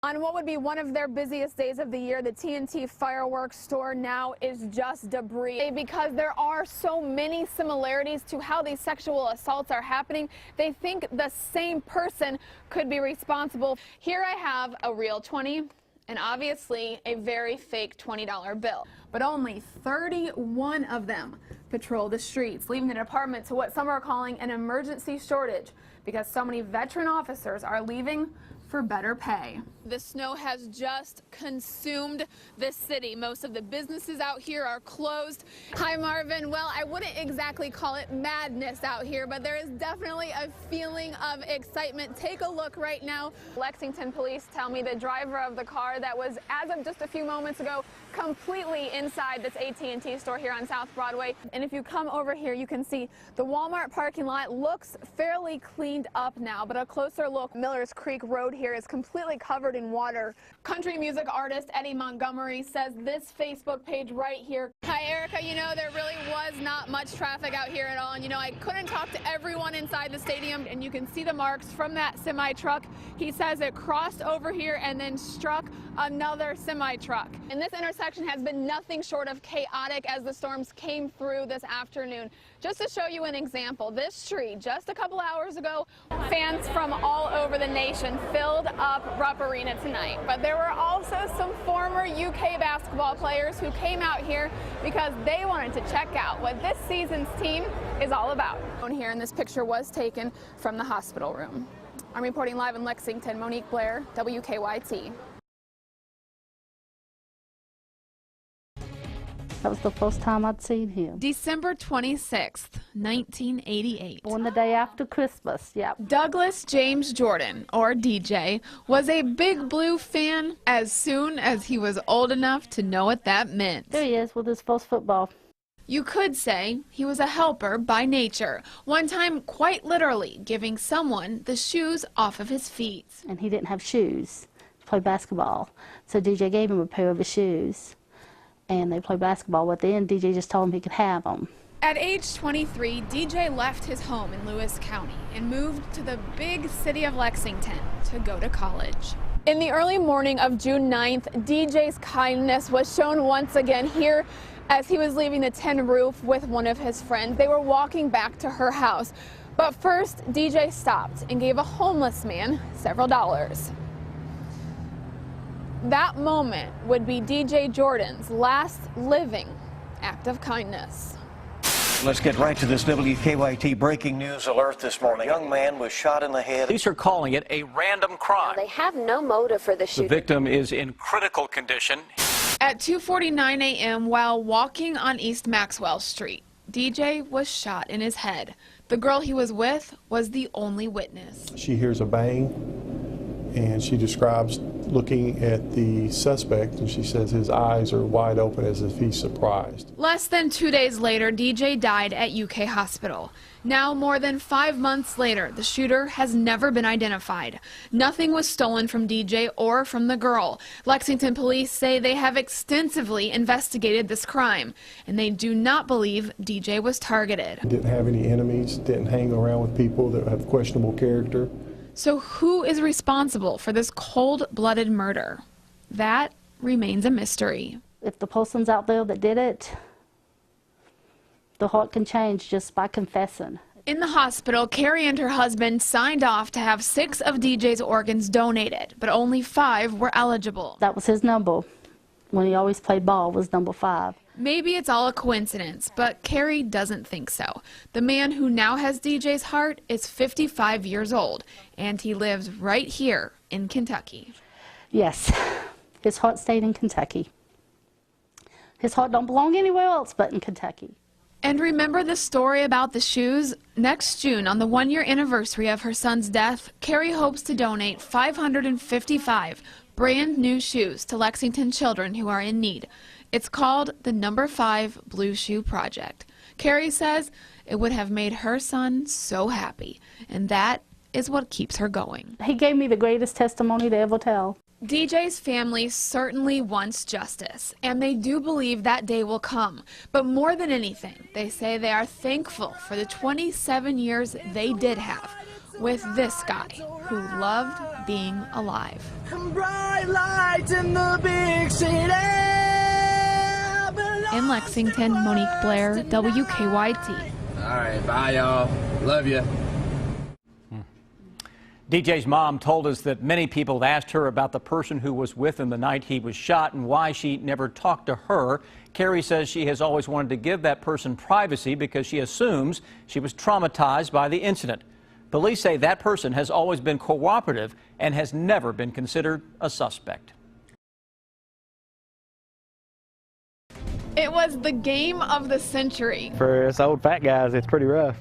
On what would be one of their busiest days of the year, the TNT fireworks store now is just debris. Because there are so many similarities to how these sexual assaults are happening, they think the same person could be responsible. Here I have a real 20 and obviously a very fake $20 bill. But only 31 of them patrol the streets, leaving the department to what some are calling an emergency shortage because so many veteran officers are leaving for better pay. The snow has just consumed this city. Most of the businesses out here are closed. Hi, Marvin. Well, I wouldn't exactly call it madness out here, but there is definitely a feeling of excitement. Take a look right now. Lexington police tell me the driver of the car that was, as of just a few moments ago, completely inside this AT&T store here on South Broadway. And if you come over here, you can see the Walmart parking lot looks fairly cleaned up now, but a closer look, Millers Creek Road here is completely covered in water. Country music artist Eddie Montgomery says this Facebook page right here. Hi, Erica. You know, there really was not much traffic out here at all. And, you know, I couldn't talk to everyone inside the stadium, and you can see the marks from that semi-truck. He says it crossed over here and then struck another semi-truck. And this intersection has been nothing short of chaotic as the storms came through this afternoon. Just to show you an example, this tree just a couple hours ago, fans from all over the nation filled up Rupp Arena tonight. But there were also some former UK basketball players who came out here because they wanted to check out what this season's team is all about. Here, and this picture was taken from the hospital room. I'm reporting live in Lexington, Monique Blair, WKYT. That was the first time I'd seen him. December 26th, 1988. On the day after Christmas, yep. Douglas James Jordan, or DJ, was a Big Blue fan as soon as he was old enough to know what that meant. There he is with his first football. You could say he was a helper by nature, one time quite literally giving someone the shoes off of his feet. And he didn't have shoes to play basketball, so DJ gave him a pair of his shoes. And they played basketball with it, and DJ just told him he could have them. At age 23, DJ left his home in Lewis County and moved to the big city of Lexington to go to college. In the early morning of June 9th, DJ's kindness was shown once again here as he was leaving the tin roof with one of his friends. They were walking back to her house. But first, DJ stopped and gave a homeless man several dollars. That moment would be DJ Jordan's last living act of kindness. Let's get right to this WKYT breaking news alert this morning. A young man was shot in the head. Police are calling it a random crime. They have no motive for the shooting. The victim is in critical condition. At 2:49 a.m. while walking on East Maxwell Street, DJ was shot in his head. The girl he was with was the only witness. She hears a bang, and she describes looking at the suspect, and she says his eyes are wide open as if he's surprised. Less than 2 days later, DJ died at UK Hospital. Now, more than 5 months later, the shooter has never been identified. Nothing was stolen from DJ or from the girl. Lexington police say they have extensively investigated this crime, and they do not believe DJ was targeted. Didn't have any enemies, didn't hang around with people that have questionable character. So who is responsible for this cold-blooded murder? That remains a mystery. If the person's out there that did it, the heart can change just by confessing. In the hospital, Carrie and her husband signed off to have 6 of DJ's organs donated, but only 5 were eligible. That was his number. When he always played ball was number 5. Maybe it's all a coincidence, but Carrie doesn't think so. The man who now has DJ's heart is 55 years old, and he lives right here in Kentucky. Yes, his heart stayed in Kentucky. His heart don't belong anywhere else but in Kentucky. And remember the story about the shoes? Next June, on the 1-year anniversary of her son's death, Carrie hopes to donate 555 brand new shoes to Lexington children who are in need. It's called the No. 5 Blue Shoe Project. Carrie says it would have made her son so happy, and that is what keeps her going. He gave me the greatest testimony to ever tell. DJ's family certainly wants justice, and they do believe that day will come. But more than anything, they say they are thankful for the 27 years they did have, with this guy who loved being alive. Bright lights in the big city. In Lexington, Monique Blair, WKYT. All right, bye y'all. Love you. DJ's mom told us that many people have asked her about the person who was with him the night he was shot and why she never talked to her. Carrie says she has always wanted to give that person privacy because she assumes she was traumatized by the incident. Police say that person has always been cooperative and has never been considered a suspect. It was the game of the century. For us old fat guys, it's pretty rough.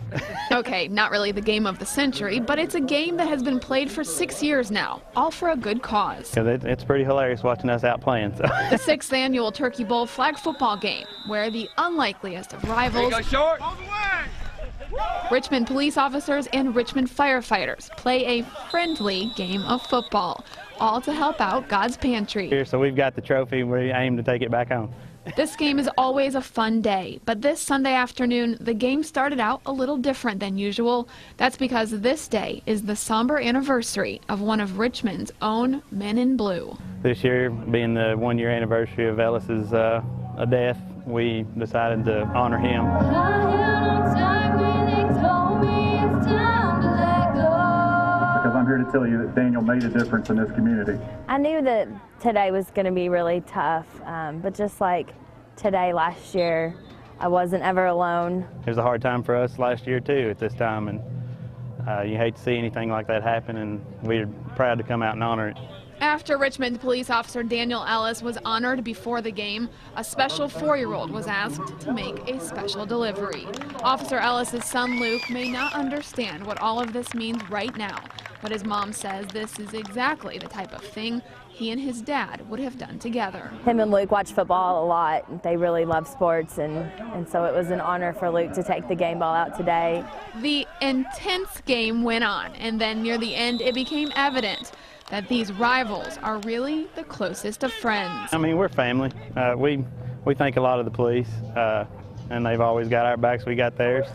Okay, not really the game of the century, but it's a game that has been played for 6 years now, all for a good cause. It's pretty hilarious watching us out playing. So. The 6th annual Turkey Bowl flag football game, where the unlikeliest of rivals, Richmond police officers and Richmond firefighters, play a friendly game of football, all to help out God's pantry. Here, so we've got the trophy, we aim to take it back home. This game is always a fun day, but this Sunday afternoon, the game started out a little different than usual. That's because this day is the somber anniversary of one of Richmond's own men in blue. This year, being the 1-year anniversary of Ellis's death, we decided to honor him. Because I'm here to tell you that Daniel made a difference in this community. I knew that today was going to be really tough, but just like today last year, I wasn't ever alone. It was a hard time for us last year too at this time, and you hate to see anything like that happen, and we're proud to come out and honor it. After Richmond police officer Daniel Ellis was honored before the game, a special 4-year-old was asked to make a special delivery. Officer Ellis's son Luke may not understand what all of this means right now, but his mom says this is exactly the type of thing he and his dad would have done together. Him and Luke watch football a lot. They really love sports, and so it was an honor for Luke to take the game ball out today. The intense game went on, and then near the end it became evident that these rivals are really the closest of friends. I mean, we're family. We think a lot of the police, and they've always got our backs, we got theirs.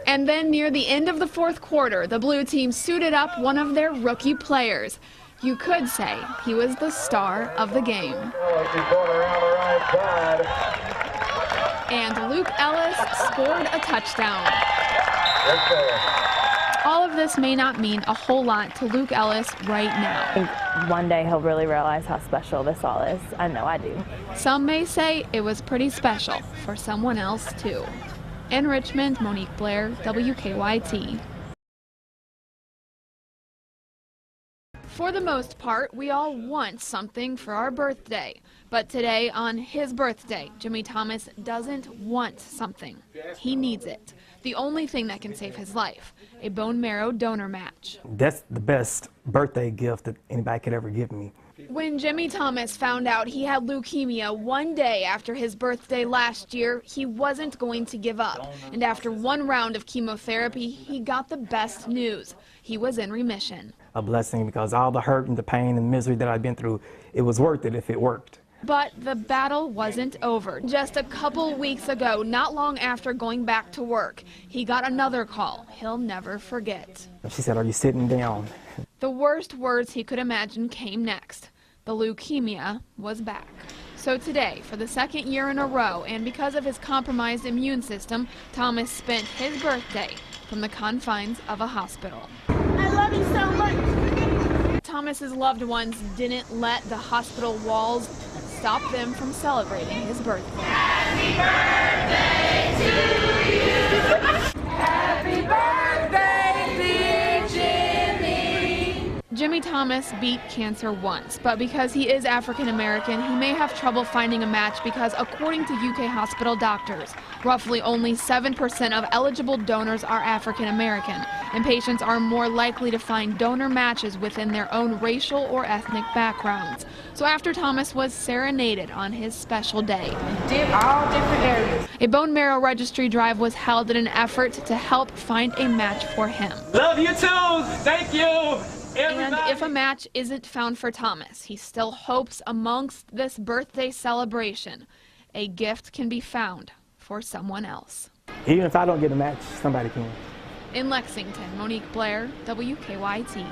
And then near the end of the 4th quarter, the blue team suited up one of their rookie players. You could say he was the star of the game. And Luke Ellis scored a touchdown. All of this may not mean a whole lot to Luke Ellis right now. I think one day he'll really realize how special this all is. I know I do. Some may say it was pretty special for someone else too. In Richmond, Monique Blair, WKYT. For the most part, we all want something for our birthday. But today, on his birthday, Jimmy Thomas doesn't want something. He needs it. The only thing that can save his life, a bone marrow donor match. That's the best birthday gift that anybody could ever give me. When Jimmy Thomas found out he had leukemia one day after his birthday last year, he wasn't going to give up. And after one round of chemotherapy, he got the best news. He was in remission. A blessing, because all the hurt and the pain and misery that I've been through, it was worth it if it worked. But the battle wasn't over. Just a couple weeks ago, not long after going back to work, he got another call he'll never forget. She said, "Are you sitting down?" The worst words he could imagine came next. The leukemia was back. So today, for the 2nd year in a row, and because of his compromised immune system, Thomas spent his birthday from the confines of a hospital. I love you so much. Thomas's loved ones didn't let the hospital walls stop them from celebrating his birthday. Happy birthday to you. Happy birthday, dear Jimmy. Jimmy Thomas beat cancer once, but because he is African American, he may have trouble finding a match because, according to UK hospital doctors, roughly only 7% of eligible donors are African American, and patients are more likely to find donor matches within their own racial or ethnic backgrounds. So after Thomas was serenaded on his special day, Did all different areas. a bone marrow registry drive was held in an effort to help find a match for him. Love you too. Thank you. And if a match isn't found for Thomas, he still hopes amongst this birthday celebration, a gift can be found for someone else. Even if I don't get a match, somebody can. In Lexington, Monique Blair, WKYT.